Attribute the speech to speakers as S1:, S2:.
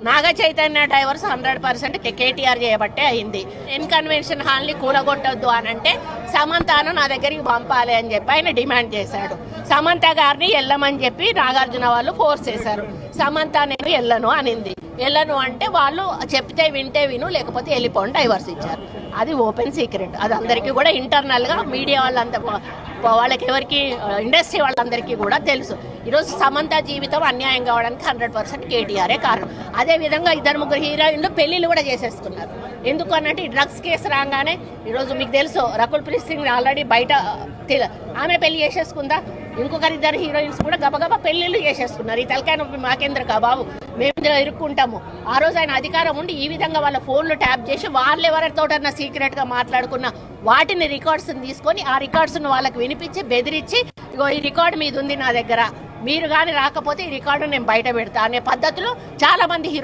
S1: Naga Chaitanya divorce 100% KTR చేయబట్టే అయింది. Convention hall ని కూలగొట్టొద్దు అని అంటే సమంతను నా దగ్గరికి పంపాలి అని చెప్పి ఆయన డిమాండ్ చేశాడు. సమంత గారిని వెళ్ళమని చెప్పి నాగార్జున వాళ్ళు ఫోర్స్ చేశారు. సమంత నేను వెళ్ళను అనింది. వెళ్ళను అంటే వాళ్ళు చెప్తే వింటే విను, లేకపోతే వెళ్ళిపోండి డైవర్స్ ఇచ్చారు. అది ఓపెన్ సీక్రెట్. అది అందరికీ కూడా ఇంటర్నల్ గా మీడియా వాళ్ళకి ఎవరికి ఇండస్ట్రీ వాళ్ళందరికీ కూడా తెలుసు. ఈరోజు సమంత జీవితం అన్యాయం కావడానికి 100% కేటీఆరే కారణం. అదే విధంగా 2-3 హీరోయిన్లు పెళ్లిళ్ళు కూడా చేసేస్తున్నారు. ఎందుకు అన్నట్టు ఈ డ్రగ్స్ కేసు రాగానే ఈరోజు మీకు తెలుసు రకుల్ ప్రీత్ సింగ్ ఆల్రెడీ బయట ఆమె పెళ్లి చేసేసుకుందా. ఇంకొకరిద్దరు హీరోయిన్స్ కూడా గబగబా పెళ్లిళ్ళు చేసేస్తున్నారు. ఈ తలకాయ నొప్పి మాకేంద్ర బాబు, మేము ఇరుక్కుంటాము. ఆ రోజు ఆయన అధికారం ఉండి ఈ విధంగా వాళ్ళ ఫోన్లు ట్యాప్ చేసి వాళ్ళు ఎవరితోటన్నా సీక్రెట్ గా మాట్లాడుకున్న వాటిని రికార్డ్స్ తీసుకొని ఆ రికార్డ్స్ వాళ్ళకి వినిపించి బెదిరించి, ఇగో ఈ రికార్డు మీద ఉంది నా దగ్గర, మీరు కానీ రాకపోతే ఈ రికార్డు నేను బయట పెడతా అనే పద్ధతిలో చాలా మంది